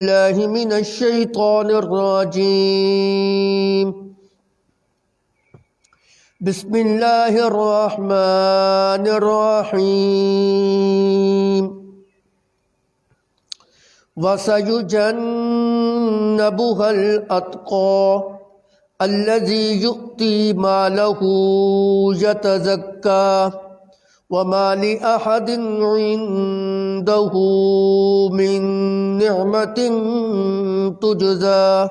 الله من الشيطان الرجيم. بسم الله الرحمن الرحيم. وسيجنبها الأتقى الذي يؤتي ماله يتزكى وما لأحد عنده من نعمة تجزى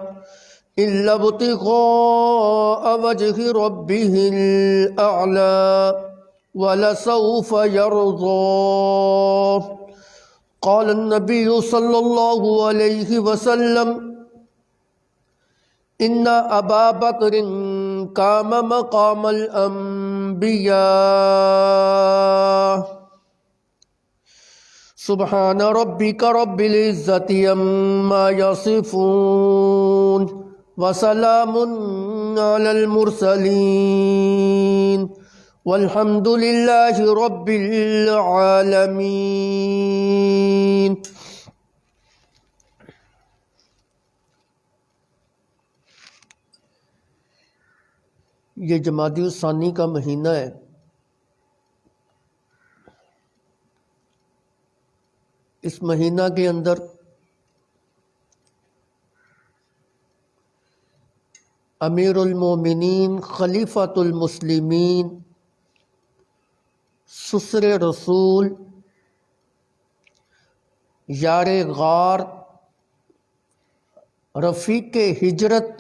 إلا ابتغاء وجه ربه الأعلى ولسوف يرضى. قال النبي صلى الله عليه وسلم: إن أبا بكر قام مقام الأنبياء. سبحان ربك رب العزة عما يصفون وسلام على المرسلين والحمد لله رب العالمين. یہ جمادی الثانی کا مہینہ ہے. اس مہینہ کے اندر امیر المومنین خلیفۃ المسلمین سسر رسول یار غار رفیق ہجرت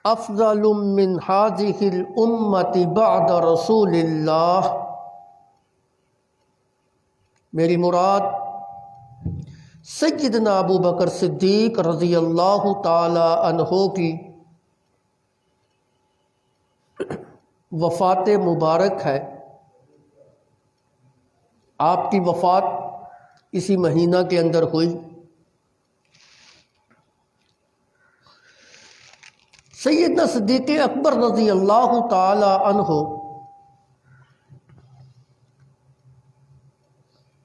افضل من هذه الامت بعد رسول اللہ، میری مراد سیدنا ابو بکر صدیق رضی اللہ تعالی عنہ کی وفات مبارک ہے. آپ کی وفات اسی مہینہ کے اندر ہوئی. سیدنا صدیق اکبر رضی اللہ تعالی عنہ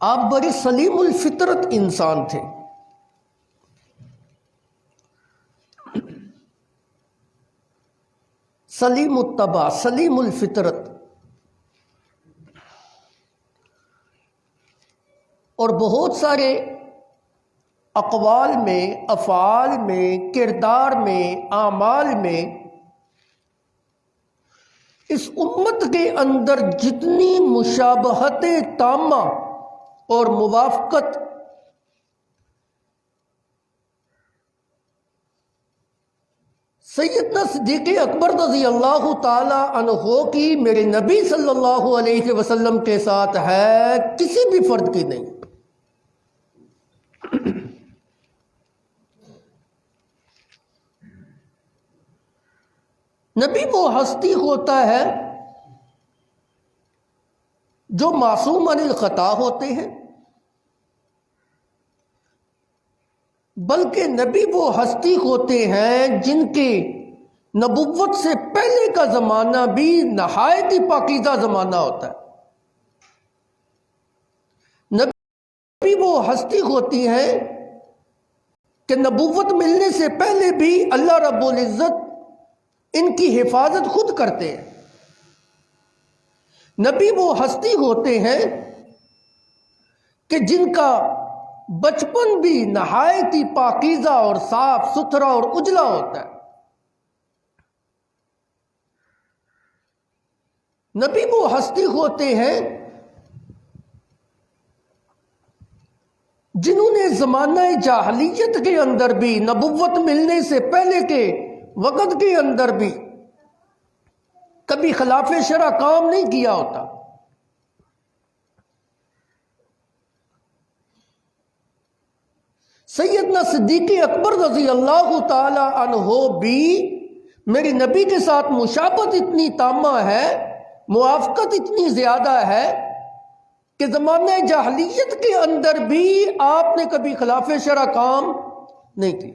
آپ بڑی سلیم الفطرت انسان تھے. سلیم الطبع، سلیم الفطرت، اور بہت سارے اقوال میں، افعال میں، کردار میں، اعمال میں اس امت کے اندر جتنی مشابہت تامہ اور موافقت سیدنا صدیق اکبر رضی اللہ تعالی عنہ کی میرے نبی صلی اللہ علیہ وسلم کے ساتھ ہے، کسی بھی فرد کی نہیں. نبی وہ ہستی ہوتا ہے جو معصوم عن الخطا ہوتے ہیں، بلکہ نبی وہ ہستی ہوتے ہیں جن کے نبوت سے پہلے کا زمانہ بھی نہایت ہی پاکیزہ زمانہ ہوتا ہے. نبی وہ ہستی ہوتی ہیں کہ نبوت ملنے سے پہلے بھی اللہ رب العزت ان کی حفاظت خود کرتے ہیں. نبی وہ ہستی ہوتے ہیں کہ جن کا بچپن بھی نہایت ہی پاکیزہ اور صاف ستھرا اور اجلا ہوتا ہے. نبی وہ ہستی ہوتے ہیں جنہوں نے زمانہ جاہلیت کے اندر بھی، نبوت ملنے سے پہلے کے وقت کے اندر بھی کبھی خلاف شرع کام نہیں کیا ہوتا. سیدنا صدیق اکبر رضی اللہ تعالی عنہ بھی میری نبی کے ساتھ مشابہت اتنی تامہ ہے، موافقت اتنی زیادہ ہے کہ زمانہ جاہلیت کے اندر بھی آپ نے کبھی خلاف شرع کام نہیں کی.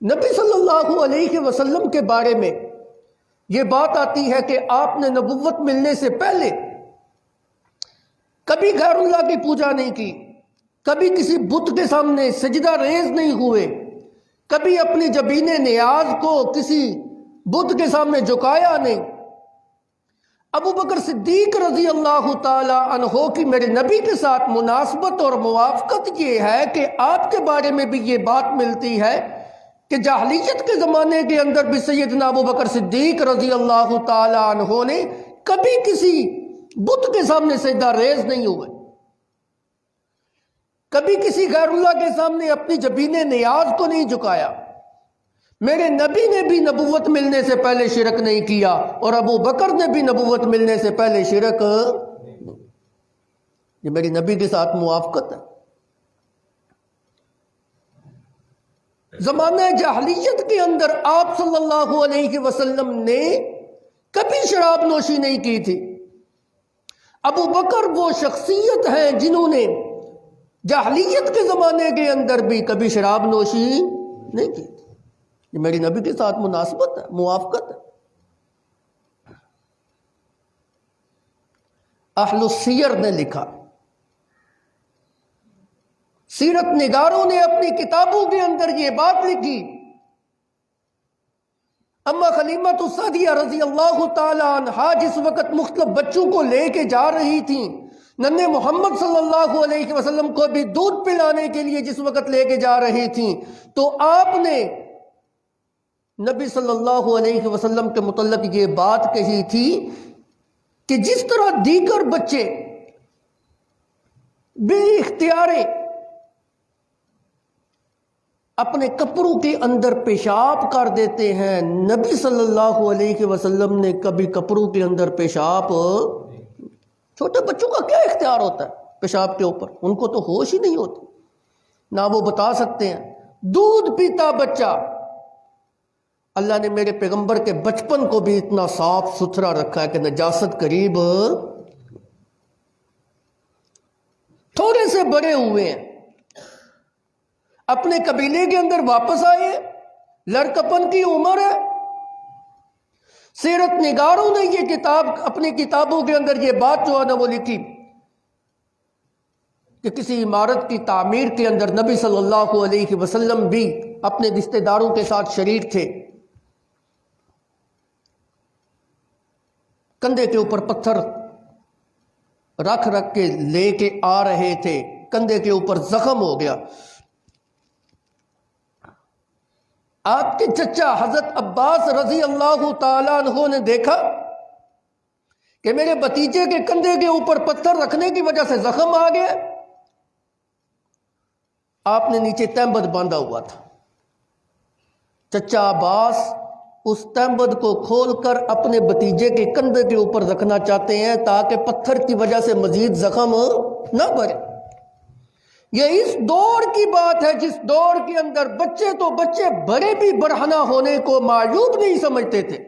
نبی صلی اللہ علیہ وسلم کے بارے میں یہ بات آتی ہے کہ آپ نے نبوت ملنے سے پہلے کبھی غیر اللہ کی پوجا نہیں کی، کبھی کسی بت کے سامنے سجدہ ریز نہیں ہوئے، کبھی اپنی جبین نیاز کو کسی بت کے سامنے جھکایا نہیں۔ ابو بکر صدیق رضی اللہ تعالی عنہ کی میرے نبی کے ساتھ مناسبت اور موافقت یہ ہے کہ آپ کے بارے میں بھی یہ بات ملتی ہے کہ جاہلیت کے زمانے کے اندر بھی سیدنا ابو بکر صدیق رضی اللہ تعالی عنہ نے کبھی کسی بت کے سامنے سجدہ ریز نہیں ہوئے، کبھی کسی غیر اللہ کے سامنے اپنی جبین نیاز کو نہیں جھکایا۔ میرے نبی نے بھی نبوت ملنے سے پہلے شرک نہیں کیا، اور ابو بکر نے بھی نبوت ملنے سے پہلے شرک، یہ میری نبی کے ساتھ موافقت ہے۔ زمانہ جاہلیت کے اندر آپ صلی اللہ علیہ وسلم نے کبھی شراب نوشی نہیں کی تھی۔ ابو بکر وہ شخصیت ہیں جنہوں نے جاہلیت کے زمانے کے اندر بھی کبھی شراب نوشی نہیں کی تھی۔ یہ میری نبی کے ساتھ مناسبت ہے، موافقت ہے۔ اہل السیر نے لکھا، سیرت نگاروں نے اپنی کتابوں کے اندر یہ بات لکھی، اما خلیمۃ السعدیہ رضی اللہ تعالی عنہا جس وقت مختلف بچوں کو لے کے جا رہی تھیں، ننھے محمد صلی اللہ علیہ وسلم کو بھی دودھ پلانے کے لیے جس وقت لے کے جا رہی تھیں، تو آپ نے نبی صلی اللہ علیہ وسلم کے متعلق یہ بات کہی تھی کہ جس طرح دیگر بچے بے اختیارے اپنے کپڑوں کے اندر پیشاب کر دیتے ہیں، نبی صلی اللہ علیہ وسلم نے کبھی کپڑوں کے اندر پیشاب، چھوٹے بچوں کا کیا اختیار ہوتا ہے پیشاب کے اوپر، ان کو تو ہوش ہی نہیں ہوتی، نہ وہ بتا سکتے ہیں۔ دودھ پیتا بچہ، اللہ نے میرے پیغمبر کے بچپن کو بھی اتنا صاف ستھرا رکھا ہے کہ نجاست قریب، تھوڑے سے بڑے ہوئے ہیں، اپنے قبیلے کے اندر واپس آئے، لڑکپن کی عمر ہے۔ سیرت نگاروں نے یہ کتاب اپنی کتابوں کے اندر یہ بات جو ہے نا وہ لکھی کہ کسی عمارت کی تعمیر کے اندر نبی صلی اللہ علیہ وسلم بھی اپنے رشتہ داروں کے ساتھ شریک تھے، کندھے کے اوپر پتھر رکھ رکھ کے لے کے آ رہے تھے، کندھے کے اوپر زخم ہو گیا۔ آپ کے چچا حضرت عباس رضی اللہ تعالیٰ عنہ نے دیکھا کہ میرے بھتیجے کے کندھے کے اوپر پتھر رکھنے کی وجہ سے زخم آ گیا۔ آپ نے نیچے تہمت باندھا ہوا تھا، چچا عباس اس تہمت کو کھول کر اپنے بھتیجے کے کندھے کے اوپر رکھنا چاہتے ہیں تاکہ پتھر کی وجہ سے مزید زخم نہ بڑھے۔ یہ اس دور کی بات ہے جس دور کے اندر بچے تو بچے بڑے بھی برہنہ ہونے کو معیوب نہیں سمجھتے تھے۔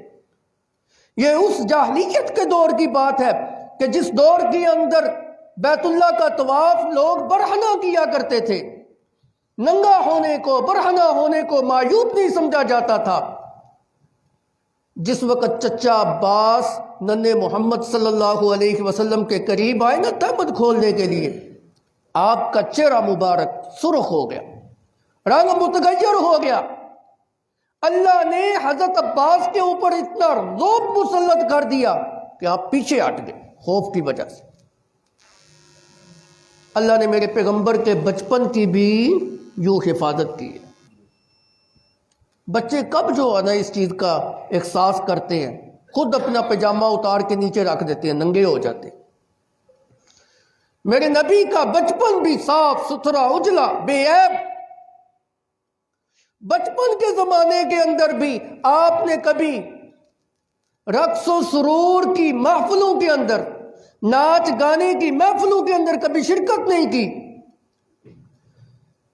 یہ اس جاہلیت کے دور کی بات ہے کہ جس دور کے اندر بیت اللہ کا طواف لوگ برہنہ کیا کرتے تھے، ننگا ہونے کو، برہنہ ہونے کو معیوب نہیں سمجھا جاتا تھا۔ جس وقت چچا عباس ننھے محمد صلی اللہ علیہ وسلم کے قریب آئے نا تہمت کھولنے کے لیے، آپ کا چہرہ مبارک سرخ ہو گیا، رنگ متغیر ہو گیا۔ اللہ نے حضرت عباس کے اوپر اتنا رعب مسلط کر دیا کہ آپ پیچھے ہٹ گئے خوف کی وجہ سے۔ اللہ نے میرے پیغمبر کے بچپن کی بھی یوں حفاظت کی ہے۔ بچے کب جو ہے نا اس چیز کا احساس کرتے ہیں، خود اپنا پجامہ اتار کے نیچے رکھ دیتے ہیں، ننگے ہو جاتے ہیں۔ میرے نبی کا بچپن بھی صاف ستھرا اجلا بے عیب، بچپن کے زمانے کے اندر بھی آپ نے کبھی رقص و سرور کی محفلوں کے اندر، ناچ گانے کی محفلوں کے اندر کبھی شرکت نہیں کی۔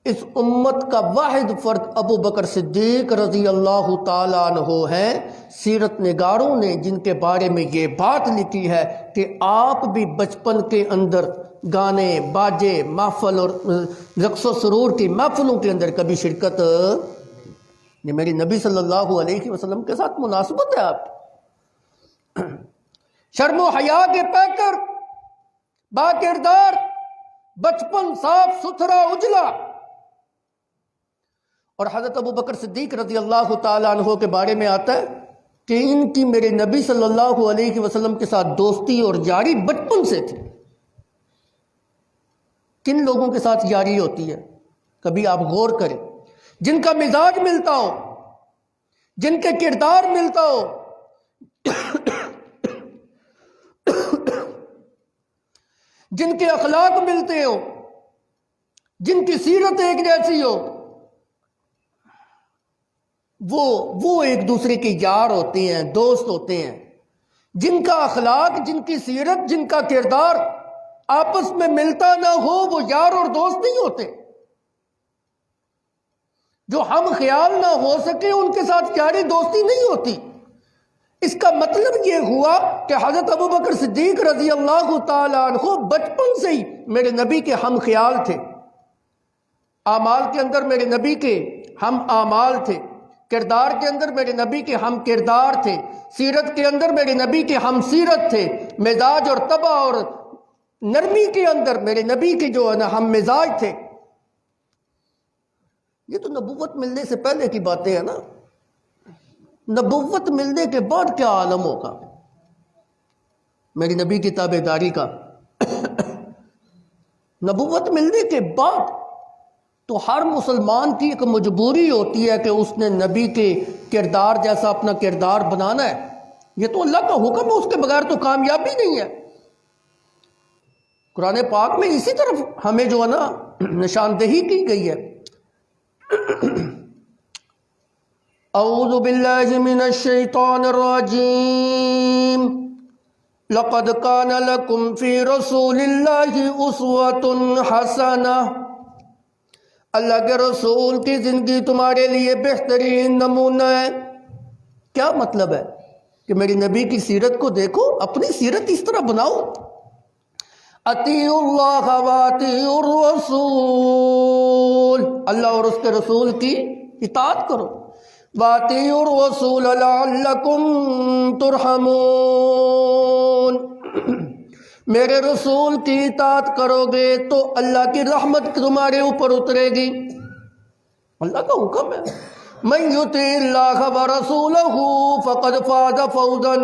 اس امت کا واحد فرد ابو بکر صدیق رضی اللہ تعالیٰ عنہ ہیں۔ سیرت نگاروں نے جن کے بارے میں یہ بات لکھی ہے کہ آپ بھی بچپن کے اندر گانے باجے محفل اور رقص و سرور کی محفلوں کے اندر کبھی شرکت، یہ میری نبی صلی اللہ علیہ وسلم کے ساتھ مناسبت ہے۔ آپ شرم و حیا کے پیکر با کردار، بچپن صاف ستھرا اجلا. اور حضرت ابو بکر صدیق رضی اللہ تعالیٰ عنہ کے بارے میں آتا ہے کہ ان کی میرے نبی صلی اللہ علیہ وسلم کے ساتھ دوستی اور یاری بچپن سے تھی. کن لوگوں کے ساتھ یاری ہوتی ہے؟ کبھی آپ غور کریں. جن کا مزاج ملتا ہو، جن کے کردار ملتا ہو، جن کے اخلاق ملتے ہو، جن کی سیرت ایک جیسی ہو، وہ ایک دوسرے کے یار ہوتے ہیں، دوست ہوتے ہیں. جن کا اخلاق، جن کی سیرت، جن کا کردار آپس میں ملتا نہ ہو، وہ یار اور دوست نہیں ہوتے. جو ہم خیال نہ ہو سکے ان کے ساتھ یاری دوستی نہیں ہوتی. اس کا مطلب یہ ہوا کہ حضرت ابو بکر صدیق رضی اللہ تعالیٰ عنہ بچپن سے ہی میرے نبی کے ہم خیال تھے. اعمال کے اندر میرے نبی کے ہم اعمال تھے، کردار کے اندر میرے نبی کے ہم کردار تھے، سیرت کے اندر میرے نبی کے ہم سیرت تھے، مزاج اور طبع اور نرمی کے اندر میرے نبی کے جو ہے نا ہم مزاج تھے. یہ تو نبوت ملنے سے پہلے کی باتیں ہیں نا. نبوت ملنے کے بعد کیا عالم ہوگا میری نبی کی تابع داری کا. نبوت ملنے کے بعد تو ہر مسلمان کی ایک مجبوری ہوتی ہے کہ اس نے نبی کے کردار جیسا اپنا کردار بنانا ہے. یہ تو اللہ کا حکم ہے، اس کے بغیر تو کامیابی نہیں ہے. قرآن پاک میں اسی طرف ہمیں جو ہے نا نشاندہی کی گئی ہے. اعوذ باللہ من الشیطان الرجیم لقد کان لکم فی رسول اللہ اسوۃ حسنہ. اللہ کے رسول کی زندگی تمہارے لیے بہترین نمونہ ہے. کیا مطلب ہے کہ میری نبی کی سیرت کو دیکھو، اپنی سیرت اس طرح بناؤ. اطیعوا اللہ واطیعوا الرسول، اللہ اور اس کے رسول کی اطاعت کرو. واطیعوا الرسول لعلکم ترحمون، میرے رسول کی اطاعت کرو گے تو اللہ کی رحمت تمہارے اوپر اترے گی. اللہ کا حکم ہے. من یطع اللہ ورسولہ فقد فاز فوزا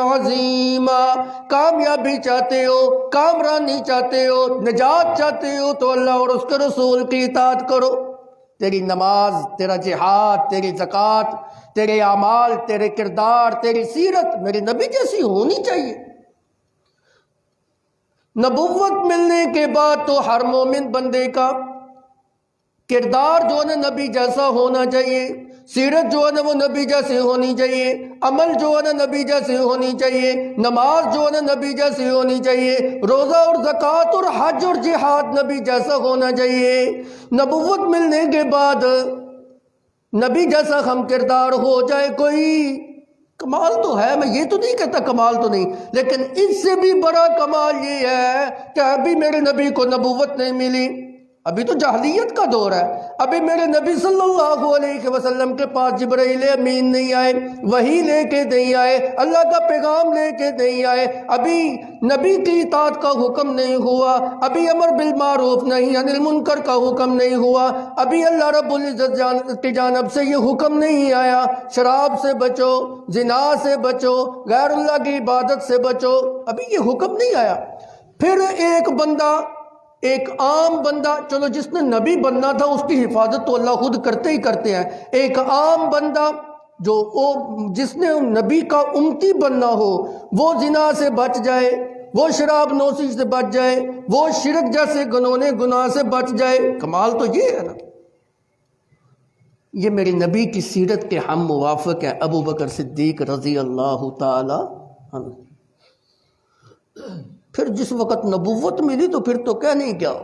عظیما. کامیابی چاہتے ہو، کامرانی چاہتے ہو، نجات چاہتے ہو تو اللہ اور اس کے رسول کی اطاعت کرو. تیری نماز، تیرا جہاد، تیری زکوٰۃ، تیرے اعمال، تیرے کردار، تیری سیرت میرے نبی جیسی ہونی چاہیے. نبوت ملنے کے بعد تو ہر مومن بندے کا کردار جو ہے نا نبی جیسا ہونا چاہیے، سیرت جو ہے نا وہ نبی جیسی ہونی چاہیے، عمل جو ہے نا نبی جیسی ہونی چاہیے، نماز جو ہے نا نبی جیسی ہونی چاہیے، روزہ اور زکوٰۃ اور حج اور جہاد نبی جیسا ہونا چاہیے. نبوت ملنے کے بعد نبی جیسا ہم کردار ہو جائے کوئی کمال تو ہے. میں یہ تو نہیں کہتا کمال تو نہیں، لیکن اس سے بھی بڑا کمال یہ ہے کہ ابھی میرے نبی کو نبوت نہیں ملی. ابھی تو جاہلیت کا دور ہے. ابھی میرے نبی صلی اللہ علیہ وسلم کے پاس جبرائیل امین نہیں آئے، وحی لے کے نہیں آئے، اللہ کا پیغام لے کے نہیں آئے. ابھی نبی کی اطاعت کا حکم نہیں ہوا، ابھی امر بالمعروف نہیں عن المنکر کا حکم نہیں ہوا، ابھی اللہ رب العزت کی جانب سے یہ حکم نہیں آیا شراب سے بچو، زنا سے بچو، غیر اللہ کی عبادت سے بچو. ابھی یہ حکم نہیں آیا. پھر ایک بندہ، ایک عام بندہ، چلو جس نے نبی بننا تھا اس کی حفاظت تو اللہ خود کرتے ہی کرتے ہیں. ایک عام بندہ جس نے نبی کا امتی بننا ہو، وہ زنا سے بچ جائے، وہ شراب نوشی سے بچ جائے، وہ شرک جیسے گنونے گناہ سے بچ جائے. کمال تو یہ ہے نا. یہ میری نبی کی سیرت کے ہم موافق ہیں ابو بکر صدیق رضی اللہ تعالی عنہ. پھر جس وقت نبوت ملی تو پھر تو کہنے ہی کیا ہو.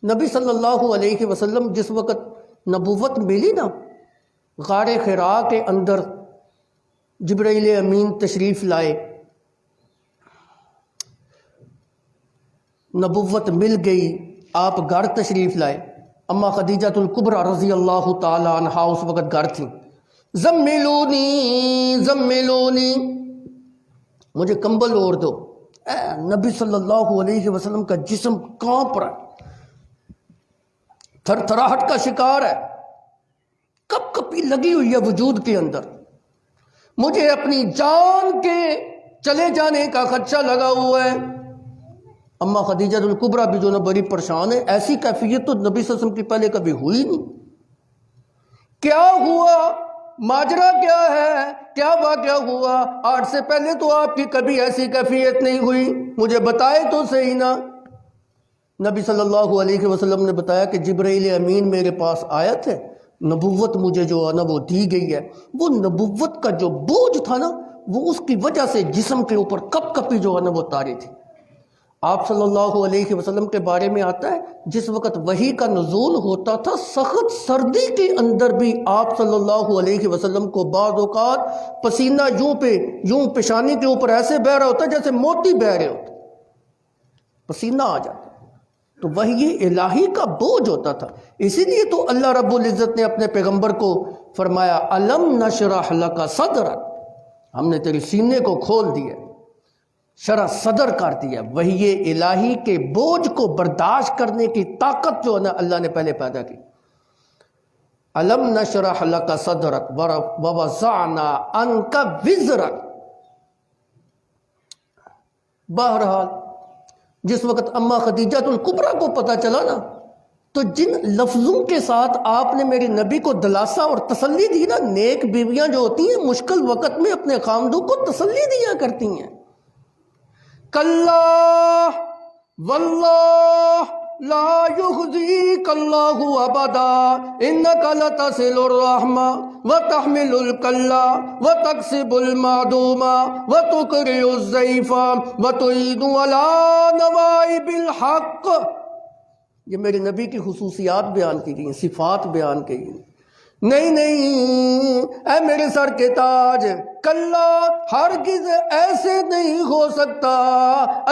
نبی صلی اللہ علیہ وسلم جس وقت نبوت ملی نا، غار حراء کے اندر جبرائیل امین تشریف لائے، نبوت مل گئی، آپ گھر تشریف لائے. اما خدیجہ الکبریٰ رضی اللہ تعالی عنہا اس وقت گھر تھیں. زملونی زملونی، مجھے کمبل اوڑھ دو. نبی صلی اللہ علیہ وسلم کا جسم کانپ رہا ہے، تھر تھراہٹ کا شکار ہے، کپ کپی لگی ہوئی ہے وجود کے اندر. مجھے اپنی جان کے چلے جانے کا خدشہ لگا ہوا ہے. اما خدیجہ الکبریٰ بھی جو نا بڑی پریشان ہے. ایسی کیفیت تو نبی صلی اللہ علیہ وسلم کی پہلے کبھی ہوئی نہیں. کیا ہوا؟ ماجرا کیا ہے؟ کیا واقعہ ہوا؟ آج سے پہلے تو آپ کی کبھی ایسی کیفیت نہیں ہوئی، مجھے بتائے تو صحیح نا. نبی صلی اللہ علیہ وسلم نے بتایا کہ جبرائیل امین میرے پاس آیا تھے، نبوت مجھے جو ہے نا وہ دی گئی ہے. وہ نبوت کا جو بوجھ تھا نا وہ اس کی وجہ سے جسم کے اوپر کپ کپی جو ہے نا وہ تاری تھی. آپ صلی اللہ علیہ وسلم کے بارے میں آتا ہے جس وقت وحی کا نزول ہوتا تھا سخت سردی کے اندر بھی آپ صلی اللہ علیہ وسلم کو بعض اوقات پسینہ یوں پیشانی کے اوپر ایسے بہ رہا ہوتا جیسے موتی بہ رہے ہوتے، پسینہ آ جاتا. تو وحی الہی کا بوجھ ہوتا تھا. اسی لیے تو اللہ رب العزت نے اپنے پیغمبر کو فرمایا الم نشرح لک صدرک، ہم نے تیری سینے کو کھول دیا، شرح صدر کر دیا. وحی الہی کے بوجھ کو برداشت کرنے کی طاقت جو ہے نا اللہ نے پہلے پیدا کی. الم نشرح لک صدرک ووضعنا عنک وزرک. بہرحال جس وقت اما خدیجہ الکبریٰ کو پتہ چلا نا تو جن لفظوں کے ساتھ آپ نے میرے نبی کو دلاسا اور تسلی دی نا، نیک بیویاں جو ہوتی ہیں مشکل وقت میں اپنے خامدوں کو تسلی دیا کرتی ہیں. کلا واللہ لا یخزیک اللہ ابدا انک لتصل الرحمہ وتحمل الکلا وتکسب المعدومہ وتقرئ الضیف وتعین علی نوائب الحق. یہ میرے نبی کی خصوصیات بیان کی گئی ہیں، صفات بیان کی گئی ہیں. نہیں اے میرے سر کے تاج، کلا ہرگز ایسے نہیں ہو سکتا،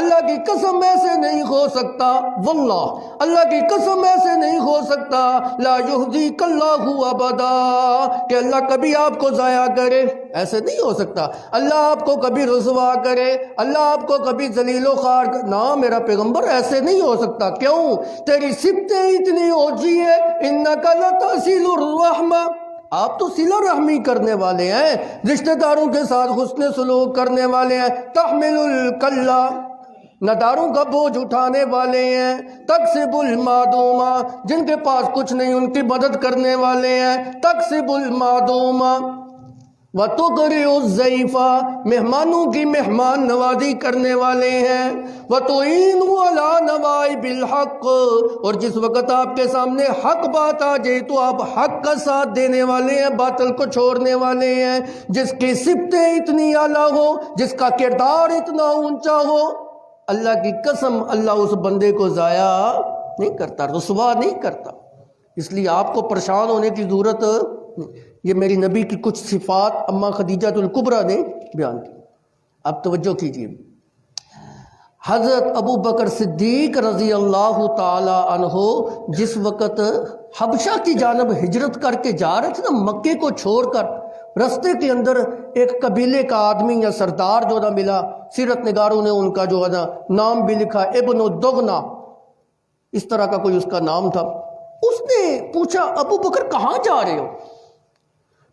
اللہ کی قسم ایسے نہیں ہو سکتا، واللہ اللہ کی قسم ایسے نہیں ہو سکتا، لا یحزیک اللہ ابدا کہ اللہ کبھی آپ کو ضائع کرے، ایسے نہیں ہو سکتا. اللہ آپ کو کبھی رسوا کرے، اللہ آپ کو کبھی ذلیل و خوار کرے، نہ میرا پیغمبر ایسے نہیں ہو سکتا. کیوں؟ تیری صفتیں اتنی اونچی ہے، انک لتصل الرحمہ، آپ تو صلہ رحمی کرنے والے ہیں، رشتہ داروں کے ساتھ حسن سلوک کرنے والے ہیں. تحمل الکلا، نداروں کا بوجھ اٹھانے والے ہیں. تکسب المعدومہ، جن کے پاس کچھ نہیں ان کی مدد کرنے والے ہیں. تکسب المعدومہ وتقرئ الضیف، مہمانوں کی مہمان نوازی کرنے والے ہیں. وتعین علی نوائب الحق، اور جس وقت آپ کے سامنے حق بات آ جائے تو آپ حق کا ساتھ دینے والے ہیں، باطل کو چھوڑنے والے ہیں. جس کی صفتیں اتنی اعلیٰ ہو، جس کا کردار اتنا اونچا ہو، اللہ کی قسم اللہ اس بندے کو ضائع نہیں کرتا، رسوا نہیں کرتا. اس لیے آپ کو پریشان ہونے کی ضرورت نہیں. یہ میری نبی کی کچھ صفات اما خدیجہ الکبریٰ نے بیان کی. اب توجہ کیجیے، حضرت ابو بکر صدیق رضی اللہ تعالی عنہ جس وقت حبشہ کی جانب ہجرت کر کے جا رہے تھے نا، مکے کو چھوڑ کر، رستے کے اندر ایک قبیلے کا آدمی یا سردار جو نہ ملا، سیرت نگاروں نے ان کا جو ہے نا نام بھی لکھا، ابن الدغنا، اس طرح کا کوئی اس کا نام تھا. اس نے پوچھا ابو بکر کہاں جا رہے ہو؟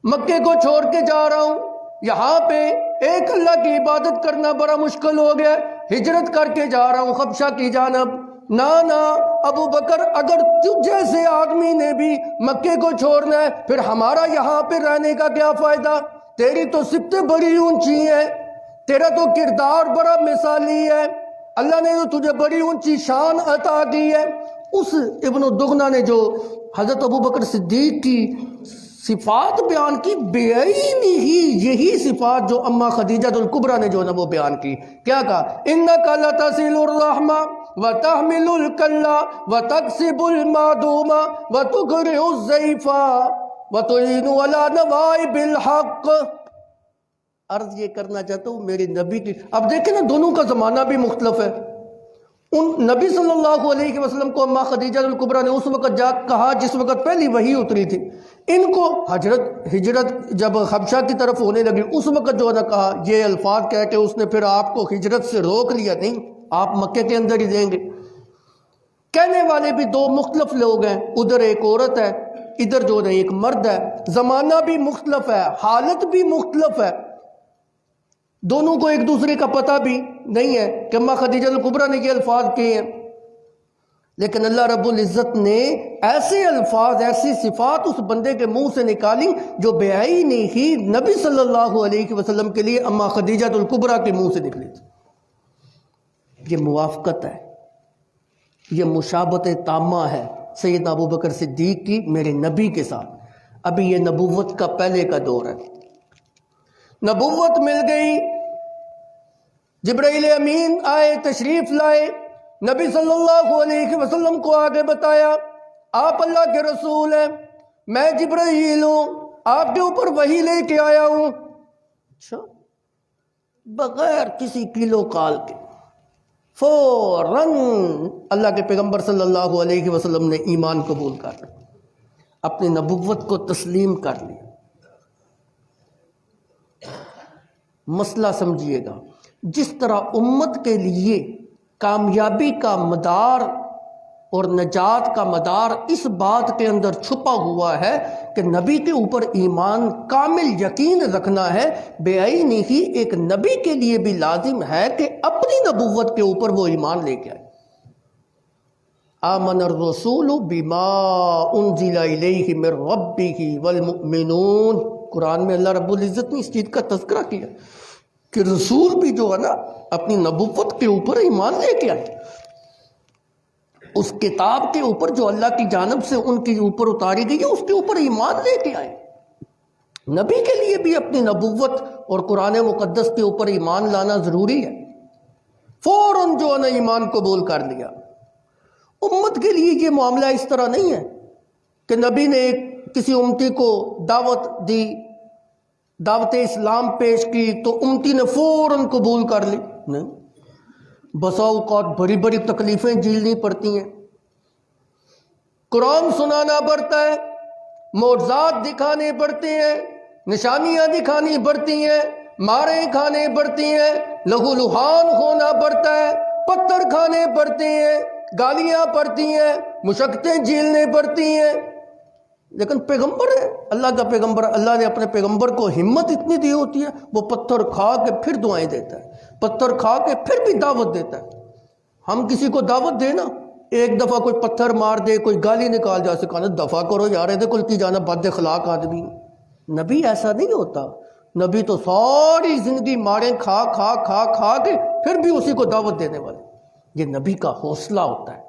مکے کو چھوڑ کے جا رہا ہوں، یہاں پہ ایک اللہ کی عبادت کرنا بڑا مشکل ہو گیا، ہجرت کر کے جا رہا ہوں حبشہ کی جانب. نا ابو بکر، اگر تجھ جیسے آدمی نے بھی مکے کو چھوڑنا ہے پھر ہمارا یہاں پہ رہنے کا کیا فائدہ؟ تیری تو صفتیں بڑی اونچی ہیں، تیرا تو کردار بڑا مثالی ہے، اللہ نے تو تجھے بڑی اونچی شان عطا کی ہے. اس ابن الدغنا نے جو حضرت ابو بکر صدیق کی صفات بیان کی، بعین ہی یہی صفات جو اما خدیجہ الکبریٰ نے جو نا وہ بیان کی. کیا کہا؟ انک لتصل الرحمہ وتحمل الکلا وتکسب المعدومہ وتقرئ الضیف وتعین علی نوائب الحق. عرض یہ کرنا چاہتا ہوں میرے نبی کی، اب دیکھیں نا دونوں کا زمانہ بھی مختلف ہے. ان نبی صلی اللہ علیہ وسلم کو اماں خدیجہ الکبریٰ نے اس وقت جا کہا جس وقت پہلی وحی اتری تھی. ان کو ہجرت جب حبشہ کی طرف ہونے لگی اس وقت جو ہے نا کہا یہ الفاظ کہہ کے اس نے پھر آپ کو ہجرت سے روک لیا. نہیں، آپ مکے کے اندر ہی دیں گے. کہنے والے بھی دو مختلف لوگ ہیں، ادھر ایک عورت ہے، ادھر جو ہے ایک مرد ہے. زمانہ بھی مختلف ہے، حالت بھی مختلف ہے، دونوں کو ایک دوسرے کا پتہ بھی نہیں ہے کہ اماں خدیجہ الکبریٰ نے یہ الفاظ کہے ہیں. لیکن اللہ رب العزت نے ایسے الفاظ، ایسی صفات اس بندے کے منہ سے نکالی جو بعینہ ہی نبی صلی اللہ علیہ وسلم کے لیے اماں خدیجہ الکبریٰ کے منہ سے نکلی تھی. یہ موافقت ہے، یہ مشابہت تامہ ہے سیدنا ابوبکر صدیق کی میرے نبی کے ساتھ. ابھی یہ نبوت کا پہلے کا دور ہے. نبوت مل گئی، جبرائیل امین آئے، تشریف لائے، نبی صلی اللہ علیہ وسلم کو آگے بتایا آپ اللہ کے رسول ہیں، میں جبرائیل ہوں، آپ کے اوپر وحی لے کے آیا ہوں. اچھا، بغیر کسی کیلو کال کے فوراً اللہ کے پیغمبر صلی اللہ علیہ وسلم نے ایمان قبول کر لیا، اپنی نبوت کو تسلیم کر لیا. مسئلہ سمجھیے گا، جس طرح امت کے لیے کامیابی کا مدار اور نجات کا مدار اس بات کے اندر چھپا ہوا ہے کہ نبی کے اوپر ایمان کامل یقین رکھنا ہے، بعینہ ہی ایک نبی کے لیے بھی لازم ہے کہ اپنی نبوت کے اوپر وہ ایمان لے کے آئے. آمن الرسول بما انزل الیہ من ربہ والمؤمنون. قرآن میں اللہ رب العزت نے اس چیز کا تذکرہ کیا کہ رسول بھی جو ہے نا اپنی نبوت کے اوپر ایمان لے کے آئے، اس کتاب کے اوپر جو اللہ کی جانب سے ان کے اوپر اتاری گئی ہے اس کے اوپر ایمان لے کے آئے. نبی کے لیے بھی اپنی نبوت اور قرآن مقدس کے اوپر ایمان لانا ضروری ہے. فوراً جو ہے نا ایمان قبول کر لیا. امت کے لیے یہ معاملہ اس طرح نہیں ہے کہ نبی نے کسی امتی کو دعوت دی، دعوت اسلام پیش کی تو امتی نے فوراً قبول کر لی. نہیں، بسا اوقات بڑی بڑی تکلیفیں جھیلنی پڑتی ہیں، قرآن سنانا پڑتا ہے، معجزات دکھانے پڑتے ہیں، نشانیاں دکھانی پڑتی ہیں، ماریں کھانے پڑتی ہیں، لہو لہان ہونا پڑتا ہے، پتھر کھانے پڑتے ہیں، گالیاں پڑتی ہیں، مشقتیں جھیلنے پڑتی ہیں. لیکن پیغمبر ہے، اللہ کا پیغمبر، اللہ نے اپنے پیغمبر کو ہمت اتنی دی ہوتی ہے، وہ پتھر کھا کے پھر دعائیں دیتا ہے، پتھر کھا کے پھر بھی دعوت دیتا ہے. ہم کسی کو دعوت دیں نا، ایک دفعہ کوئی پتھر مار دے، کوئی گالی نکال جا سے کہنا دفعہ کرو یار، یہ کل کی جانا بد اخلاق آدمی. نبی ایسا نہیں ہوتا. نبی تو ساری زندگی ماریں کھا کھا کھا کھا کے پھر بھی اسی کو دعوت دینے والے. یہ نبی کا حوصلہ ہوتا ہے،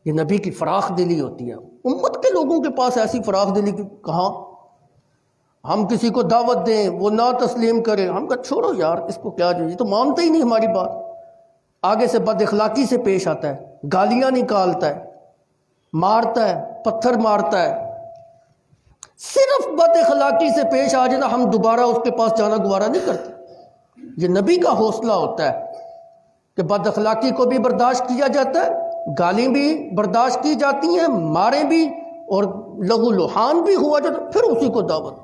یہ نبی کی فراخ دلی ہوتی ہے. امت کے لوگوں کے پاس ایسی فراخ دلی کہاں؟ ہم کسی کو دعوت دیں وہ نہ تسلیم کرے، ہم کہا چھوڑو یار اس کو کیا جو، یہ تو مانتا ہی نہیں ہماری بات. آگے سے بد اخلاقی سے پیش آتا ہے، گالیاں نکالتا ہے، مارتا ہے، پتھر مارتا ہے. صرف بد اخلاقی سے پیش آ جانا، ہم دوبارہ اس کے پاس جانا گوارا نہیں کرتے. یہ نبی کا حوصلہ ہوتا ہے کہ بد اخلاقی کو بھی برداشت کیا جاتا ہے، گالی بھی برداشت کی جاتی ہیں، مارے بھی اور لہو لہان بھی ہوا جاتا ہے، پھر اسی کو دعوت.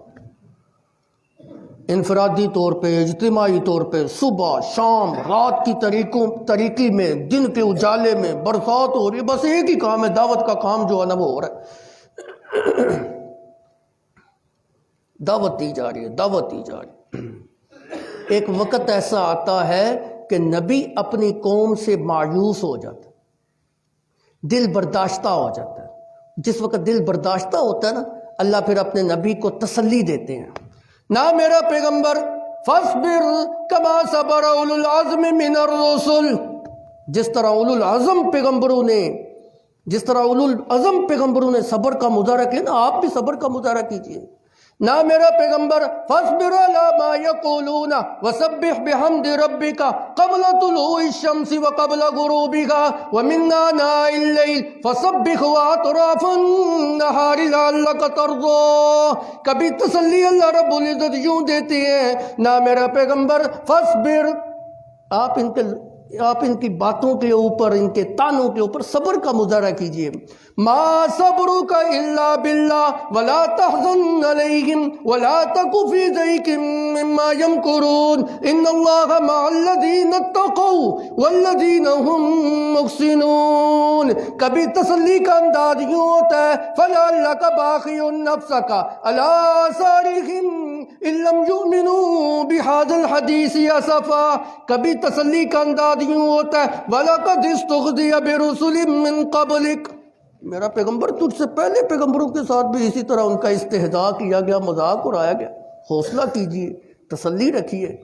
انفرادی طور پہ، اجتماعی طور پہ، صبح شام رات کی طریقی میں، دن کے اجالے میں، برسات ہو رہی ہے، بس ایک ہی کام ہے، دعوت کا کام جو ہے نا وہ ہو رہا ہے. دعوت دی جا رہی ہے، دعوت دی جا رہی ہے. ایک وقت ایسا آتا ہے کہ نبی اپنی قوم سے مایوس ہو جاتا ہے، دل برداشتہ ہو جاتا ہے. جس وقت دل برداشتہ ہوتا ہے نا، اللہ پھر اپنے نبی کو تسلی دیتے ہیں. نہ میرا پیغمبر فاصبر کما صبر اولو العزم من الرسل، جس طرح اولو العزم پیغمبروں نے صبر کا مظاہرہ کیا نا، آپ بھی صبر کا مظاہرہ کیجئے. نہ میرا پیغمبر فاصبر علی ما یقولون وسبح بحمد ربک قبل طلوع الشمس وقبل غروبها ومن آناء الليل فسبح واطراف النهار لعلک ترضی. کبھی تسلی اللہ رب العزت یوں دیتے ہیں، نہ میرا پیغمبر فاصبر، آپ آپ ان کی باتوں کے اوپر، ان کے تانوں کے اوپر صبر کا مظاہرہ کیجئے. ما صبرک الا باللہ ولا تحزن علیہم ولا تک فی ضیق مما یمکرون ان اللہ مع الذین اتقوا والذین هم محسنون. کبھی تسلی کا انداز یوں ہوتا ہے فلعلک باخع نفسک علی آثارہم ان لم یؤمنوا بہذا الحدیث اسفا. کبھی تسلی کا انداز یوں ہوتا ہے وَلَقَدِ اسْتُهْزِئَ بِرُسُلٍ مِّن قَبْلِكَ. میرا پیغمبر تجھ سے پہلے پیغمبروں کے ساتھ بھی اسی طرح ان کا استہزاء کیا گیا، مذاق اڑایا گیا. حوصلہ کیجئے، تسلی رکھیے.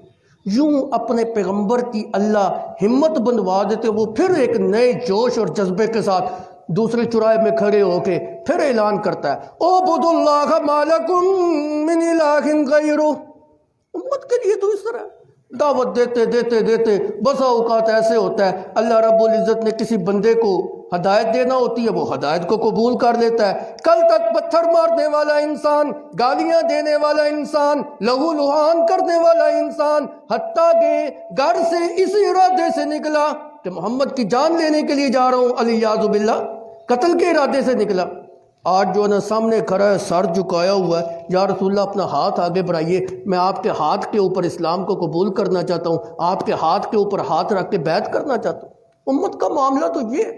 یوں اپنے پیغمبر کی اللہ ہمت بندوا دیتے، وہ پھر ایک نئے جوش اور جذبے کے ساتھ دوسرے چوراہے میں کھڑے ہو کے پھر اعلان کرتا ہے اعبدوا اللہ ما لکم من الہ غیرہ. امت کے لیے تو اس طرح دعوت دیتے دیتے دیتے بسا اوقات ایسے ہوتا ہے اللہ رب العزت نے کسی بندے کو ہدایت دینا ہوتی ہے، وہ ہدایت کو قبول کر لیتا ہے. کل تک پتھر مارنے والا انسان، گالیاں دینے والا انسان، لہو لہان کرنے والا انسان، حتیٰ کہ گھر سے اسی ارادے سے نکلا کہ محمد کی جان لینے کے لیے جا رہا ہوں، علیہ باللہ قتل کے ارادے سے نکلا. آج جو ہے نا سامنے کھڑا ہے، سر جھکایا ہوا ہے، یا رسول اللہ اپنا ہاتھ آگے بڑھائیے، میں آپ کے ہاتھ کے اوپر اسلام کو قبول کرنا چاہتا ہوں، آپ کے ہاتھ کے اوپر ہاتھ رکھ کے بیعت کرنا چاہتا ہوں. امت کا معاملہ تو یہ ہے.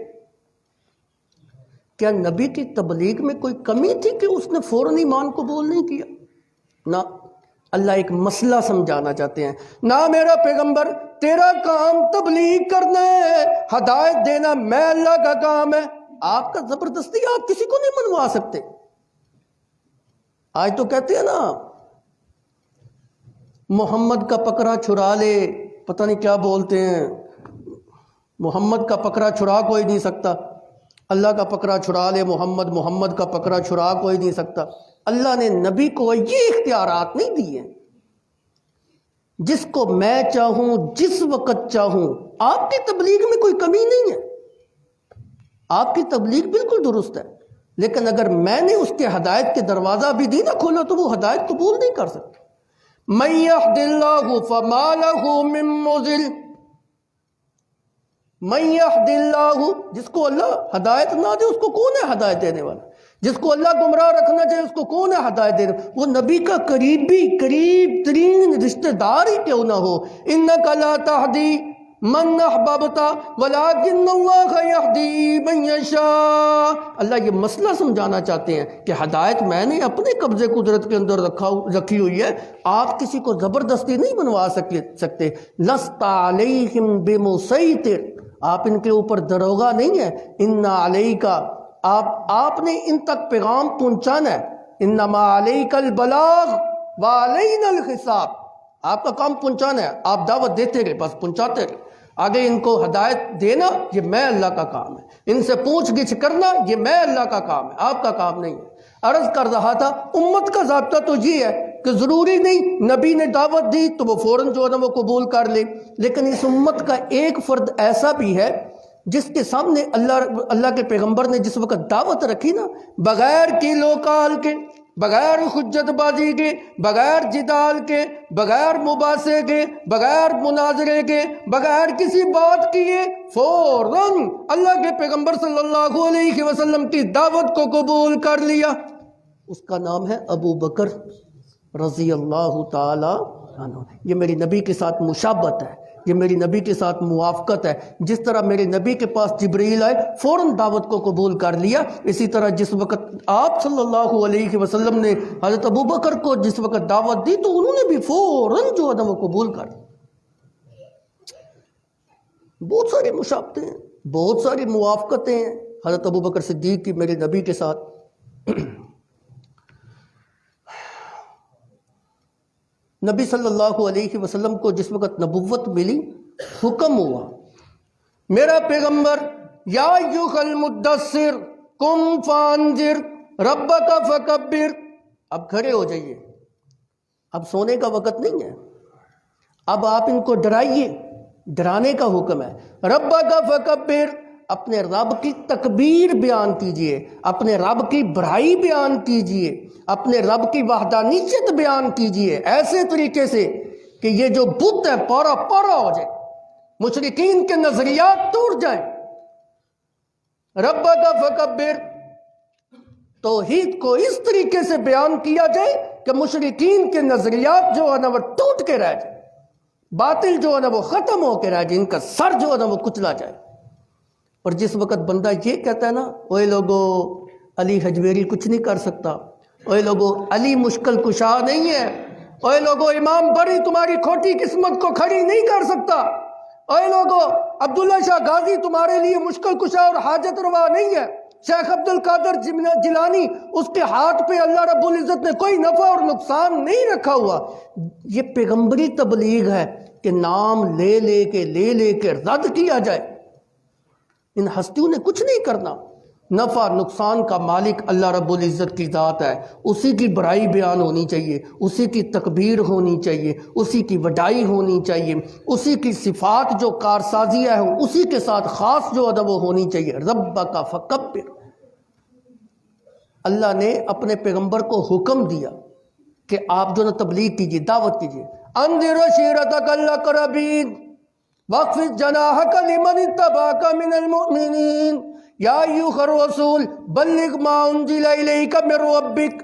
کیا نبی کی تبلیغ میں کوئی کمی تھی کہ اس نے فوراً ایمان قبول نہیں کیا؟ نہ. اللہ ایک مسئلہ سمجھانا چاہتے ہیں. نہ میرا پیغمبر، تیرا کام تبلیغ کرنا ہے، ہدایت دینا میں اللہ کا کام ہے. آپ کا زبردستی آپ کسی کو نہیں منوا سکتے. آج تو کہتے ہیں نا محمد کا پکڑا چھڑا لے، پتہ نہیں کیا بولتے ہیں، محمد کا پکڑا چھڑا کوئی نہیں سکتا، اللہ کا پکڑا چھڑا لے محمد کا پکڑا چھڑا کوئی نہیں سکتا. اللہ نے نبی کو یہ اختیارات نہیں دیے. جس کو میں چاہوں جس وقت چاہوں. آپ کی تبلیغ میں کوئی کمی نہیں ہے، آپ کی تبلیغ بالکل درست ہے، لیکن اگر میں نے اس کے ہدایت کے دروازہ بھی دی نہ کھولا تو وہ ہدایت قبول نہیں کر سکتے. مَن يَهْدِ اللَّهُ فَمَا لَهُ مِن مُضِلٍ. مَن يَهْدِ اللَّهُ، جس کو اللہ ہدایت نہ دے اس کو کون ہے ہدایت دینے والا؟ جس کو اللہ گمراہ رکھنا چاہے اس کو کون ہے ہدایت دینے والا؟ وہ نبی کا قریب ترین رشتہ دار ہی کیوں نہ ہو. إِنَّكَ لَا تَهْدِي من احببت ولکن اللہ یہدی من یشاء. اللہ یہ مسئلہ سمجھانا چاہتے ہیں کہ ہدایت میں نے اپنے قبضے قدرت کے اندر رکھی ہوئی ہے، آپ کسی کو زبردستی نہیں بنوا سکتے. لست علیہم بمسیطر، آپ ان کے اوپر دروغہ نہیں ہے. ان علیک، آپ نے ان تک پیغام پہنچانا ہے. انما علیک البلاغ وعلینا الحساب. آپ کا کام پہنچانا ہے، آپ دعوت دیتے رہے، بس پہنچاتے رہے. آگے ان کو ہدایت دینا یہ میں اللہ کا کام ہے، ان سے پوچھ گچھ کرنا یہ میں اللہ کا کام ہے، آپ کا کام نہیں ہے. عرض کر رہا تھا امت کا ضابطہ تو یہ ہے کہ ضروری نہیں نبی نے دعوت دی تو وہ فوراً جو ہے نا وہ قبول کر لے، لیکن اس امت کا ایک فرد ایسا بھی ہے جس کے سامنے اللہ کے پیغمبر نے جس وقت دعوت رکھی نا، بغیر کیلو کال کے، بغیر حجت بازی کے، بغیر جدال کے، بغیر مباحثے کے، بغیر مناظرے کے، بغیر کسی بات کیے فوراً اللہ کے پیغمبر صلی اللہ علیہ وسلم کی دعوت کو قبول کر لیا. اس کا نام ہے ابو بکر رضی اللہ تعالی عنہ. یہ میری نبی کے ساتھ مشابہت ہے، یہ میری نبی کے ساتھ موافقت ہے. جس طرح میرے نبی کے پاس جبریل آئے فوراً دعوت کو قبول کر لیا، اسی طرح جس وقت آپ صلی اللہ علیہ وسلم نے حضرت ابو بکر کو جس وقت دعوت دی تو انہوں نے بھی فوراً جو ہے وہ قبول کر. بہت ساری مشابہتیں ہیں، بہت ساری موافقتیں ہیں حضرت ابو بکر صدیق کی میرے نبی کے ساتھ. نبی صلی اللہ علیہ وسلم کو جس وقت نبوت ملی، حکم ہوا میرا پیغمبر یا ایھا المدثر قم فانذر ربک فکبر. اب کھڑے ہو جائیے، اب سونے کا وقت نہیں ہے، اب آپ ان کو ڈرائیے، ڈرانے کا حکم ہے. ربک فکبر، اپنے رب کی تکبیر بیان کیجئے، اپنے رب کی بڑائی بیان کیجئے، اپنے رب کی وحدانیت بیان کیجئے ایسے طریقے سے کہ یہ جو بت ہے پورا ہو جائے. مشرکین کے نظریات ٹوٹ جائیں. ربک فکبر، توحید کو اس طریقے سے بیان کیا جائے کہ مشرکین کے نظریات جو ہے نا وہ ٹوٹ کے رہ جائے، باطل جو ہے نا وہ ختم ہو کے رہ جائے، ان کا سر جو ہے نا وہ کچلا جائے. اور جس وقت بندہ یہ کہتا ہے نا اوے لوگو علی حجویری کچھ نہیں کر سکتا، اوے لوگو علی مشکل کشا نہیں ہے، اوے لوگو امام بری تمہاری کھوٹی قسمت کو کھڑی نہیں کر سکتا، اوے لوگو عبداللہ شاہ غازی تمہارے لیے مشکل کشا اور حاجت روا نہیں ہے، شیخ عبد القادر جیلانی اس کے ہاتھ پہ اللہ رب العزت نے کوئی نفع اور نقصان نہیں رکھا ہوا. یہ پیغمبری تبلیغ ہے کہ نام لے لے کے رد کیا جائے. ان ہستیوں نے کچھ نہیں کرنا. نفع نقصان کا مالک اللہ رب العزت کی ذات ہے، اسی کی بڑائی بیان ہونی چاہیے، اسی کی تکبیر ہونی چاہیے، اسی کی وڈائی ہونی چاہیے، اسی کی صفات جو کارسازیہ ہیں اسی کے ساتھ خاص جو ادب ہونی چاہیے. ربک فکبر. اللہ نے اپنے پیغمبر کو حکم دیا کہ آپ جو نا تبلیغ کیجیے، دعوت کیجیے. انذر عشیرتک الاقربین واخفض جناحک لمن اتبعک من المؤمنین یا ایھا الرسول بلغ ما انزل الیک من ربک.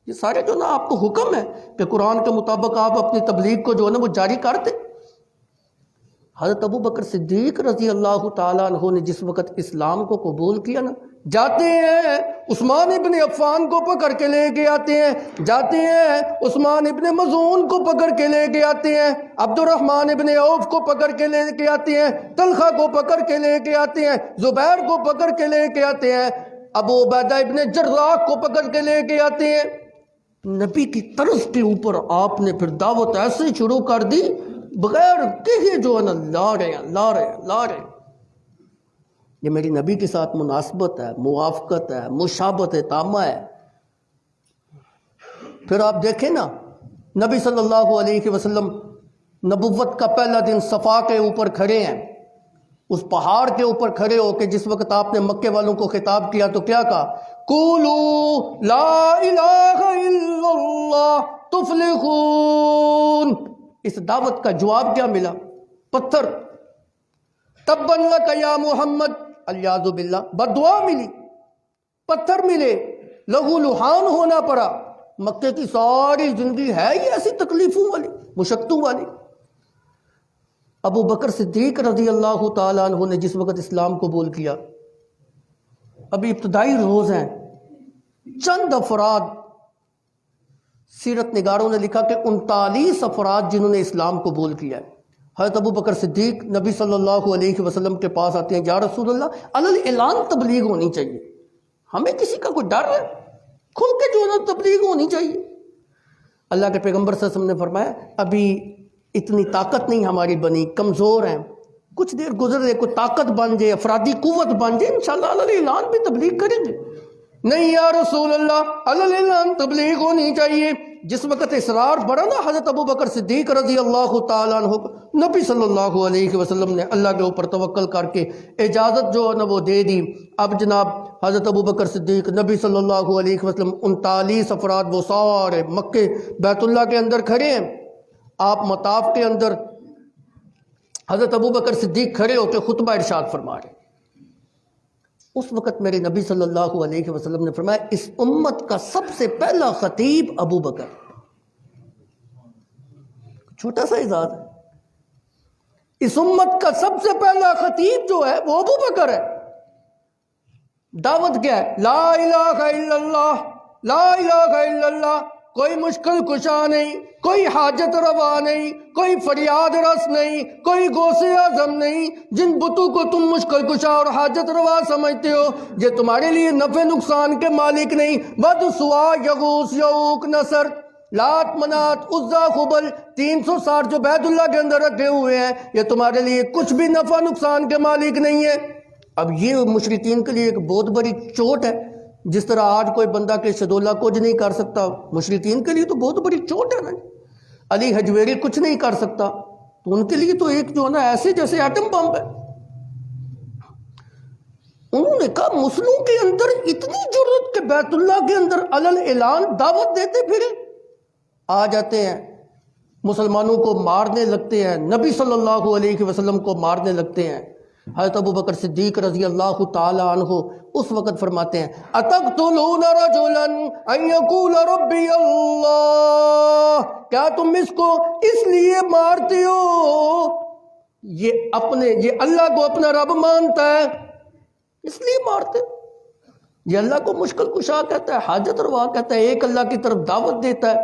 یہ سارے جو نا آپ کو حکم ہے کہ قرآن کے مطابق آپ اپنی تبلیغ کو جو ہے نا وہ جاری کر دیں. حضرت ابو بکر صدیق رضی اللہ تعالیٰ عنہ نے جس وقت اسلام کو قبول کیا نا، جاتے ہیں عثمان ابن عفان کو پکڑ کے لے کے آتے ہیں، جاتے ہیں عثمان ابن مظعون کو پکڑ کے لے کے آتے ہیں، عبد الرحمن ابن عوف کو پکڑ کے لے کے آتے ہیں، طلحہ کو پکڑ کے لے کے آتے ہیں، زبیر کو پکڑ کے لے کے آتے ہیں، ابو عبیدہ ابن جراح کو پکڑ کے لے کے آتے ہیں. نبی کی طرز کے اوپر آپ نے پھر دعوت ایسے شروع کر دی بغیر کہے جو ہے نا لا رہے. یہ میری نبی کے ساتھ مناسبت ہے، موافقت ہے، مشابہت تامہ ہے. پھر آپ دیکھیں نا نبی صلی اللہ علیہ وسلم نبوت کا پہلا دن صفا کے اوپر کھڑے ہیں، اس پہاڑ کے اوپر کھڑے ہو کے جس وقت آپ نے مکے والوں کو خطاب کیا تو کیا کہا؟ قولوا لا الہ الا اللہ تفلحون. اس دعوت کا جواب کیا ملا؟ پتھر. تبا لک یا محمد، الیاذ باللہ، بد دعا ملی، پتھر ملے، لہو لہان ہونا پڑا. مکے کی ساری زندگی ہے یہ ایسی تکلیفوں والی، مشقتوں والی. ابو بکر صدیق رضی اللہ تعالیٰ عنہ نے جس وقت اسلام قبول کیا، ابھی ابتدائی روز ہیں، چند افراد، سیرت نگاروں نے لکھا کہ 39 افراد جنہوں نے اسلام قبول کیا ہے. حضرت ابو بکر صدیق نبی صلی اللہ علیہ وسلم کے پاس آتے ہیں، یا رسول اللہ علی اعلان تبلیغ ہونی چاہیے، ہمیں کسی کا کوئی ڈر ہے، کھل کے جو ہے تبلیغ ہونی چاہیے. اللہ کے پیغمبر صلی اللہ علیہ وسلم نے فرمایا ابھی اتنی طاقت نہیں ہماری بنی، کمزور ہیں، کچھ دیر گزر دے، کوئی طاقت بن جائے، افرادی قوت بن جائے، انشاءاللہ علی اعلان بھی تبلیغ کریں گے. نہیں یا رسول اللہ علی اعلان تبلیغ ہونی چاہیے. جس وقت اصرار بڑھا نا حضرت ابو بکر صدیق رضی اللہ تعالیٰ عنہ کو، نبی صلی اللہ علیہ وسلم نے اللہ کے اوپر توکل کر کے اجازت جو ہے نا وہ دے دی. اب جناب حضرت ابو بکر صدیق نبی صلی اللہ علیہ وسلم 39 افراد وہ سارے مکے بیت اللہ کے اندر کھڑے ہیں. آپ مطاف کے اندر حضرت ابو بکر صدیق کھڑے ہو کے خطبہ ارشاد فرما رہے. اس وقت میرے نبی صلی اللہ علیہ وسلم نے فرمایا اس امت کا سب سے پہلا خطیب ابو بکر. چھوٹا سا اعزاز ہے. اس امت کا سب سے پہلا خطیب جو ہے وہ ابو بکر ہے. دعوت کیا ہے؟ لا الہ الا اللہ، لا الہ الا اللہ. کوئی مشکل کشا نہیں، کوئی حاجت روا نہیں، کوئی فریاد رس نہیں، کوئی غوث اعظم نہیں. جن بتوں کو تم مشکل کشا اور حاجت روا سمجھتے ہو یہ تمہارے لیے نفع نقصان کے مالک نہیں. ود سوا یغوث یعوق نصر، لات منات عزا خبل، 360 جو بیت اللہ کے اندر رکھے ہوئے ہیں یہ تمہارے لیے کچھ بھی نفع نقصان کے مالک نہیں ہے. اب یہ مشرکین کے لیے ایک بہت بڑی چوٹ ہے. جس طرح آج کوئی بندہ کہ شدولہ کچھ نہیں کر سکتا، مشرکین کے لیے تو بہت بڑی چوٹ ہے نا. علی حجویری کچھ نہیں کر سکتا تو ان کے لیے تو ایک جو ہے نا ایسے جیسے ایٹم بم ہے. انہوں نے کہا مسلموں کے اندر اتنی جرت کہ بیت اللہ کے اندر علل اعلان دعوت دیتے پھرے. آ جاتے ہیں مسلمانوں کو مارنے لگتے ہیں، نبی صلی اللہ علیہ وسلم کو مارنے لگتے ہیں، حضرت ابو بکر صدیق رضی اللہ تعالی عنہ اس وقت فرماتے ہیں اتقتلون رجلا ان یقول ربی اللہ، کیا تم اس کو اس لیے مارتے ہو، یہ اللہ کو اپنا رب مانتا ہے اس لیے مارتے، یہ اللہ کو مشکل کشا کہتا ہے، حاجت روا کہتا ہے، ایک اللہ کی طرف دعوت دیتا ہے۔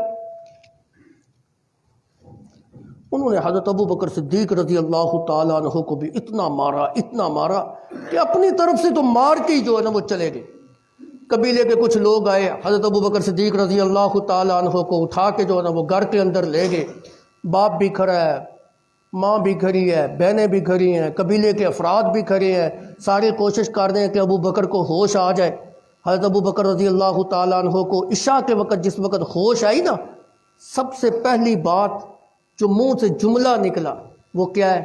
انہوں نے حضرت ابو بکر صدیق رضی اللہ تعالیٰ عنہ کو بھی اتنا مارا کہ اپنی طرف سے تو مار کے ہی جو ہے نا وہ چلے گئے۔ قبیلے کے کچھ لوگ آئے، حضرت ابو بکر صدیق رضی اللہ تعالیٰ عنہ کو اٹھا کے جو ہے نا وہ گھر کے اندر لے گئے، باپ بھی کھڑا ہے، ماں بھی کھڑی ہے، بہنیں بھی کھڑی ہیں، قبیلے کے افراد بھی کھڑے ہیں، سارے کوشش کر رہے ہیں کہ ابو بکر کو ہوش آ جائے۔ حضرت ابو بکر رضی اللہ تعالیٰ عنہ کو عشاء کے وقت جس وقت ہوش آئی نا، سب سے پہلی بات جو منہ سے جملہ نکلا وہ کیا ہے؟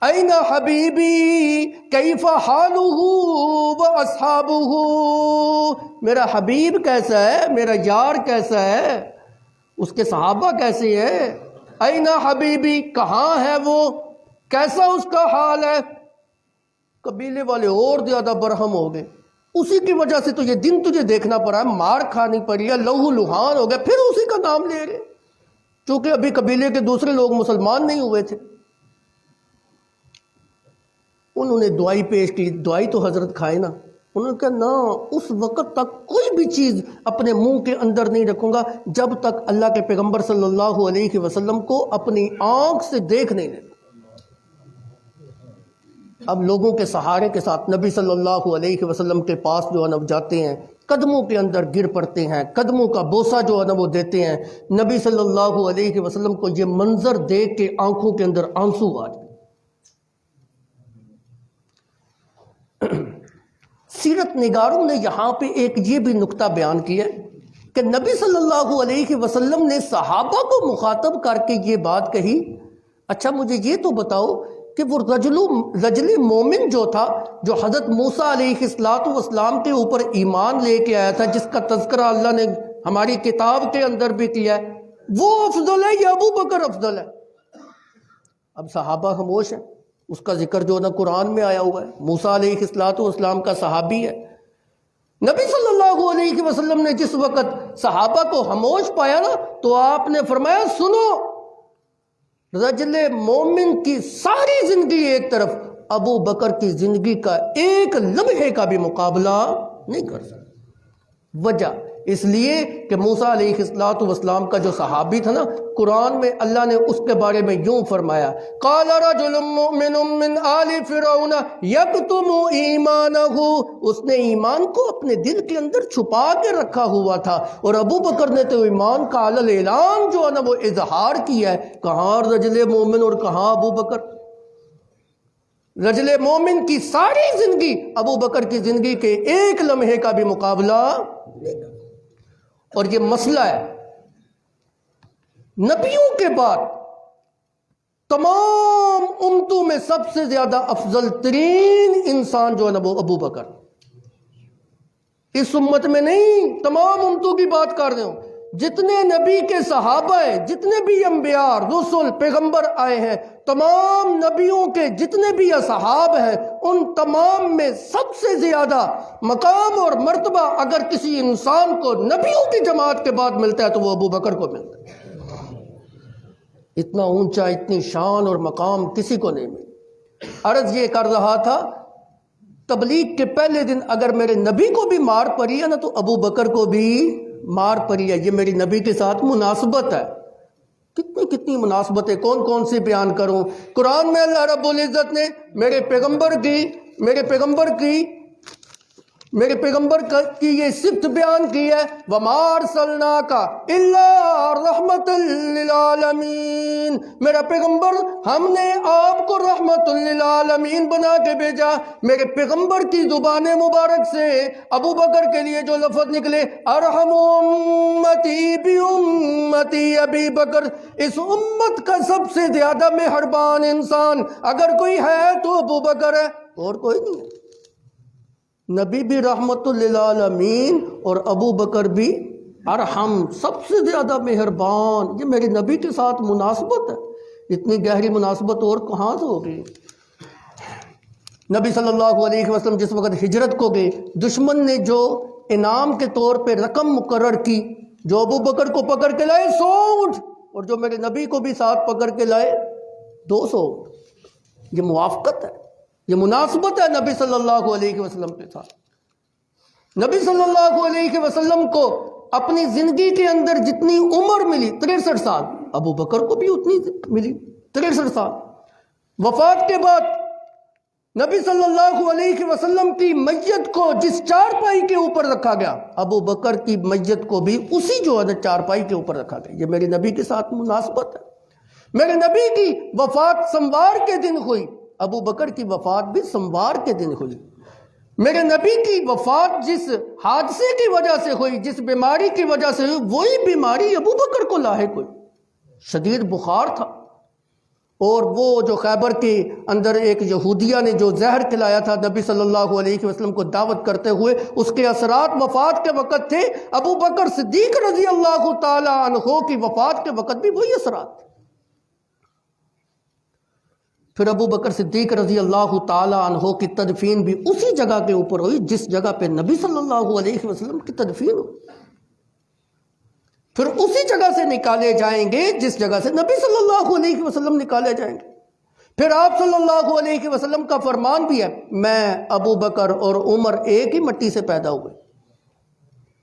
این حبیبی کیف حالہ و اصحابہ، میرا حبیب کیسا ہے، میرا یار کیسا ہے، اس کے صحابہ کیسے ہیں، این حبیبی کہاں ہے وہ، کیسا اس کا حال ہے۔ قبیلے والے اور زیادہ برہم ہو گئے، اسی کی وجہ سے تو یہ دن تجھے دیکھنا پڑا ہے، مار کھانی پڑی ہے، لہو لہان ہو گیا، پھر اسی کا نام لے رہے، چونکہ ابھی قبیلے کے دوسرے لوگ مسلمان نہیں ہوئے تھے۔ انہوں نے دعائی پیش کی، دعائی تو حضرت کھائے نا، انہوں نے کہا نا اس وقت تک کوئی بھی چیز اپنے منہ کے اندر نہیں رکھوں گا جب تک اللہ کے پیغمبر صلی اللہ علیہ وسلم کو اپنی آنکھ سے دیکھ نہیں لے۔ اب لوگوں کے سہارے کے ساتھ نبی صلی اللہ علیہ وسلم کے پاس جو ہے نا جاتے ہیں، قدموں کے اندر گر پڑتے ہیں، قدموں کا بوسہ جو ہے نا وہ دیتے ہیں۔ نبی صلی اللہ علیہ وسلم کو یہ منظر دیکھ کے آنکھوں کے اندر آنسو آ گئے۔ سیرت نگاروں نے یہاں پہ ایک یہ بھی نکتہ بیان کیا کہ نبی صلی اللہ علیہ وسلم نے صحابہ کو مخاطب کر کے یہ بات کہی، اچھا مجھے یہ تو بتاؤ کہ وہ رجل مومن جو تھا، جو حضرت موسیٰ علیہ السلام کے اوپر ایمان لے کے آیا تھا، جس کا تذکرہ اللہ نے ہماری کتاب کے اندر بھی کیا ہے، وہ افضل ہے یا ابو بکر افضل ہے؟ اب صحابہ خاموش ہیں، اس کا ذکر جو نا قرآن میں آیا ہوا ہے، موسیٰ علیہ السلام کا صحابی ہے۔ نبی صلی اللہ علیہ وسلم نے جس وقت صحابہ کو خاموش پایا نا تو آپ نے فرمایا سنو، رجل مومن کی ساری زندگی ایک طرف، ابو بکر کی زندگی کا ایک لمحے کا بھی مقابلہ نہیں کر سکتا۔ وجہ اس لیے کہ موسیٰ علیہ السلام کا جو صحابی تھا نا، قرآن میں اللہ نے اس کے بارے میں یوں فرمایا، قال رجل مؤمن من آل فرعون یکتم ایمانہ، اس نے ایمان کو اپنے دل کے اندر چھپا کے رکھا ہوا تھا، اور ابو بکر نے تو ایمان کا علل اعلان جو ہے نا وہ اظہار کیا ہے۔ کہاں رجل مومن اور کہاں ابو بکر؟ رجل مومن کی ساری زندگی ابو بکر کی زندگی کے ایک لمحے کا بھی مقابلہ نہیں۔ اور یہ مسئلہ ہے، نبیوں کے بعد تمام امتوں میں سب سے زیادہ افضل ترین انسان جو ہے نا وہ ابو بکر، اس امت میں نہیں، تمام امتوں کی بات کر رہے ہوں، جتنے نبی کے صحابہ ہیں، جتنے بھی انبیاء رسول پیغمبر آئے ہیں، تمام نبیوں کے جتنے بھی اصحاب ہیں، ان تمام میں سب سے زیادہ مقام اور مرتبہ اگر کسی انسان کو نبیوں کی جماعت کے بعد ملتا ہے تو وہ ابو بکر کو ملتا ہے۔ اتنا اونچا، اتنی شان اور مقام کسی کو نہیں ملی۔ عرض یہ کر رہا تھا، تبلیغ کے پہلے دن اگر میرے نبی کو بھی مار پڑی ہے نا تو ابو بکر کو بھی مار پڑی ہے۔ یہ میری نبی کے ساتھ مناسبت ہے۔ کتنی مناسبتیں کون کون سی بیان کروں۔ قرآن میں اللہ رب العزت نے میرے پیغمبر کی یہ صفت بیان کی ہے، وَمَا أَرْسَلْنَاكَ إِلَّا رَحْمَةً لِّلْعَالَمِينَ، میرا پیغمبر ہم نے آپ کو رحمت للعالمین بنا کے بھیجا۔ میرے پیغمبر کی زبان مبارک سے ابو بکر کے لیے جو لفظ نکلے، ارحم امتی بی امتی ابی بکر، اس امت کا سب سے زیادہ مہربان انسان اگر کوئی ہے تو ابو بکر ہے، اور کوئی نہیں ہے۔ نبی بھی رحمت للعالمین اور ابو بکر بھی ارحم سب سے زیادہ مہربان. یہ میرے نبی کے ساتھ مناسبت ہے. اتنی گہری مناسبت اور کہاں سے ہوگی؟ نبی صلی اللہ علیہ وسلم جس وقت ہجرت کو گئے، دشمن نے جو انعام کے طور پہ رقم مقرر کی، جو ابو بکر کو پکڑ کے لائے 100 اونٹ، اور جو میرے نبی کو بھی ساتھ پکڑ کے لائے 200 اونٹ. یہ موافقت ہے، یہ مناسبت ہے نبی صلی اللہ علیہ وسلم کے ساتھ. نبی صلی اللہ علیہ وسلم کو اپنی زندگی کے اندر جتنی عمر ملی 63 سال، ابو بکر کو بھی اتنی ملی 63 سال. وفات کے بعد نبی صلی اللہ علیہ وسلم کی میت کو جس چارپائی کے اوپر رکھا گیا، ابو بکر کی میت کو بھی اسی جو ہے چارپائی کے اوپر رکھا گیا. یہ میرے نبی کے ساتھ مناسبت ہے. میرے نبی کی وفات سموار کے دن ہوئی، ابو بکر کی وفات بھی سموار کے دن ہوئی. میرے نبی کی وفات جس حادثے کی وجہ سے ہوئی، جس بیماری کی وجہ سے ہوئی، وہی بیماری ابو بکر کو لاحق ہوئی. شدید بخار تھا، اور وہ جو خیبر کے اندر ایک یہودیہ نے جو زہر کھلایا تھا نبی صلی اللہ علیہ وسلم کو دعوت کرتے ہوئے، اس کے اثرات وفات کے وقت تھے. ابو بکر صدیق رضی اللہ تعالی عنہ کی وفات کے وقت بھی وہی اثرات تھے. پھر ابو بکر صدیق رضی اللہ تعالی عنہ کی تدفین بھی اسی جگہ کے اوپر ہوئی جس جگہ پہ نبی صلی اللہ علیہ وسلم کی تدفین ہوئی. پھر اسی جگہ سے نکالے جائیں گے جس جگہ سے نبی صلی اللہ علیہ وسلم نکالے جائیں گے. پھر آپ صلی اللہ علیہ وسلم کا فرمان بھی ہے، میں ابو بکر اور عمر ایک ہی مٹی سے پیدا ہوئے،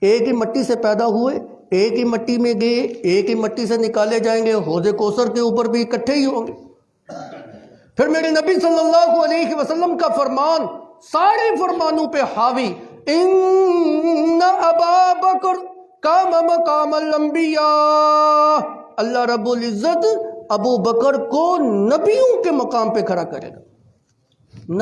ایک ہی مٹی سے پیدا ہوئے، ایک ہی مٹی میں گئے، ایک ہی مٹی سے نکالے جائیں گے. حوض کوثر کے اوپر بھی اکٹھے ہی ہوں گے. پھر میرے نبی صلی اللہ علیہ وسلم کا فرمان سارے فرمانوں پہ حاوی، ان ابا بکر قام مقام الانبیاء. اللہ رب العزت ابو بکر کو نبیوں کے مقام پہ کھڑا کرے گا.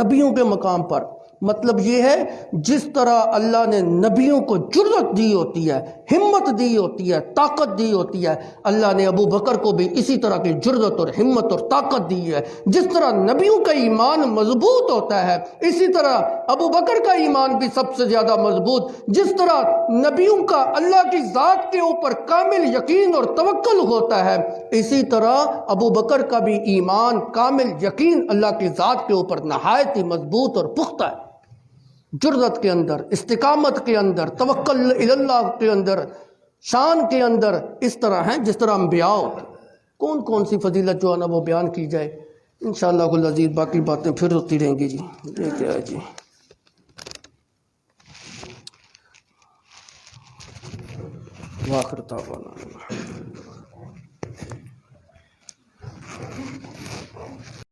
نبیوں کے مقام پر مطلب یہ ہے جس طرح اللہ نے نبیوں کو جرأت دی ہوتی ہے، ہمت دی ہوتی ہے، طاقت دی ہوتی ہے، اللہ نے ابو بکر کو بھی اسی طرح کی جرأت اور ہمت اور طاقت دی ہے. جس طرح نبیوں کا ایمان مضبوط ہوتا ہے، اسی طرح ابو بکر کا ایمان بھی سب سے زیادہ مضبوط. جس طرح نبیوں کا اللہ کی ذات کے اوپر کامل یقین اور توکل ہوتا ہے، اسی طرح ابو بکر کا بھی ایمان کامل یقین اللہ کی ذات کے اوپر نہایت ہی مضبوط اور پختہ ہے. جرأت کے اندر، استقامت کے اندر، توکل اللہ کے اندر، شان کے اندر اس طرح ہیں جس طرح انبیاء ہوتے ہیں. کون کون سی فضیلت جو ہے نا وہ بیان کی جائے انشاءاللہ العزیز، باقی باتیں پھر ہوتی رہیں گی. جی یہ کیا ہے جی، واخر دعوانا